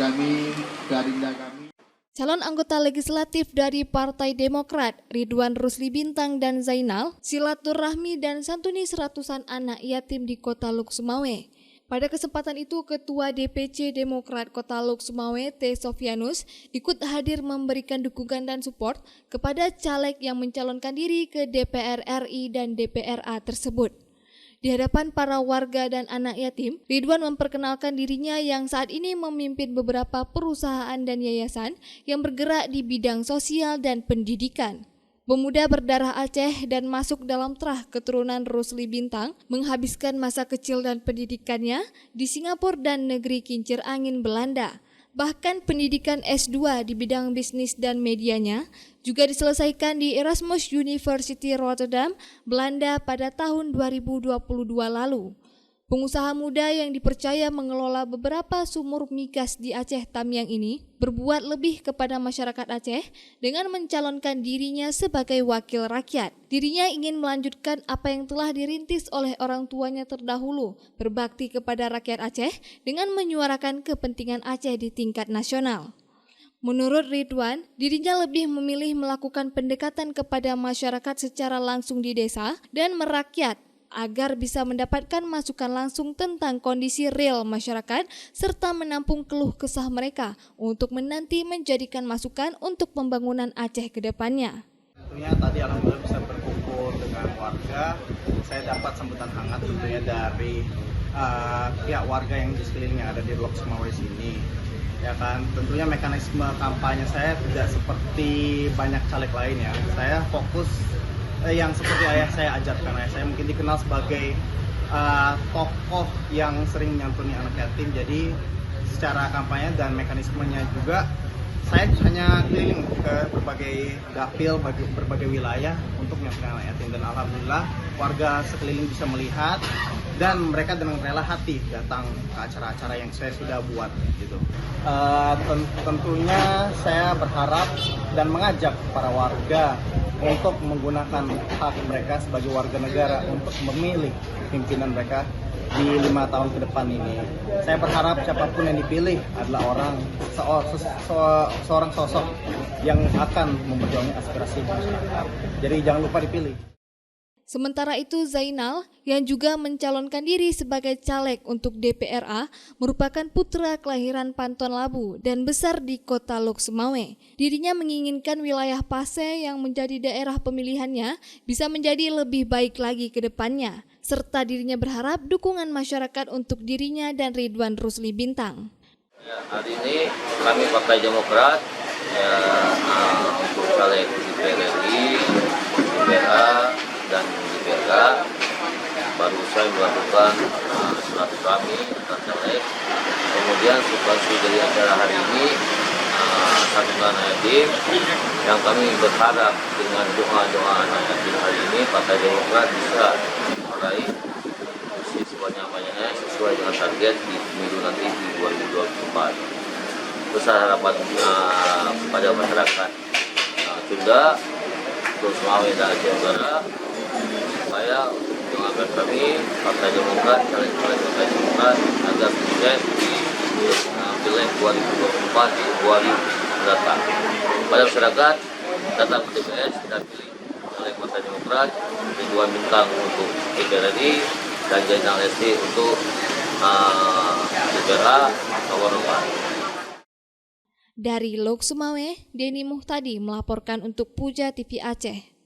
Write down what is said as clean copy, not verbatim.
kami, Garinda kami. Calon anggota legislatif dari Partai Demokrat, Ridwan Rusli Bintang dan Zainal, silaturahmi dan santuni seratusan anak yatim di Kota Luk Sumawe. Pada kesempatan itu, Ketua DPC Demokrat Kota Luk Sumawe, T. Sofianus, ikut hadir memberikan dukungan dan support kepada caleg yang mencalonkan diri ke DPR RI dan DPRA tersebut. Di hadapan para warga dan anak yatim, Ridwan memperkenalkan dirinya yang saat ini memimpin beberapa perusahaan dan yayasan yang bergerak di bidang sosial dan pendidikan. Pemuda berdarah Aceh dan masuk dalam terah keturunan Rusli Bintang menghabiskan masa kecil dan pendidikannya di Singapura dan negeri kincir angin Belanda. Bahkan pendidikan S2 di bidang bisnis dan medianya juga diselesaikan di Erasmus University Rotterdam, Belanda pada tahun 2022 lalu. Pengusaha muda yang dipercaya mengelola beberapa sumur migas di Aceh Tamiang ini berbuat lebih kepada masyarakat Aceh dengan mencalonkan dirinya sebagai wakil rakyat. Dirinya ingin melanjutkan apa yang telah dirintis oleh orang tuanya terdahulu, berbakti kepada rakyat Aceh dengan menyuarakan kepentingan Aceh di tingkat nasional. Menurut Ridwan, dirinya lebih memilih melakukan pendekatan kepada masyarakat secara langsung di desa dan merakyat, agar bisa mendapatkan masukan langsung tentang kondisi real masyarakat serta menampung keluh kesah mereka untuk menanti menjadikan masukan untuk pembangunan Aceh ke depannya. Tentunya tadi alhamdulillah bisa berkumpul dengan warga, saya dapat sambutan hangat tentunya dari pihak warga yang di sekelilingnya ada di Luk Sumawe sini. Ya kan, tentunya mekanisme kampanye saya tidak seperti banyak caleg lain ya. Saya fokus yang seperti ayah saya ajarkan. Ayah saya mungkin dikenal sebagai tokoh yang sering menyantuni anak yatim. Jadi secara kampanye dan mekanismenya juga saya hanya keliling ke berbagai dapil, berbagai wilayah untuk menyantuni anak yatim. Dan alhamdulillah warga sekeliling bisa melihat dan mereka dengan rela hati datang ke acara-acara yang saya sudah buat gitu. Tentunya saya berharap dan mengajak para warga untuk menggunakan hak mereka sebagai warga negara untuk memilih pimpinan mereka di 5 tahun ke depan ini. Saya berharap siapapun yang dipilih adalah seorang sosok yang akan memperjuangkan aspirasi masyarakat. Jadi jangan lupa dipilih. Sementara itu Zainal yang juga mencalonkan diri sebagai caleg untuk DPRA merupakan putra kelahiran Panton Labu dan besar di Kota Luk Sumawe. Dirinya menginginkan wilayah Pase yang menjadi daerah pemilihannya bisa menjadi lebih baik lagi ke depannya, serta dirinya berharap dukungan masyarakat untuk dirinya dan Ridwan Rusli Bintang. Ya, hari ini kami Partai Demokrat untuk caleg DPR RI, DPRA dan DPRK baru saya melakukan silaturahmi antar caleg. Kemudian substansi dari acara hari ini santunan yatim yang kami berharap dengan doa-doa anak yatim hari ini Partai Demokrat bisa meraih kursi sebanyak-banyaknya sesuai dengan target di pemilu nanti di 2024. Besar harapan pada masyarakat Sunda, Luk Sumawe dan Aceh Utara supaya doakan kami Partai Demokrat, caleg-caleg Partai Demokrat agar sukses di Pileg 2024 di 2000 mendatang. Pada masyarakat datang ke TPS dan pilih caleg Partai Demokrat, Ridwan Bintang untuk DPR RI dan Zainal Lesti untuk DPRA nomor 4. Dari Luk Sumawe, Denny Muhtadi melaporkan untuk Puja TV Aceh.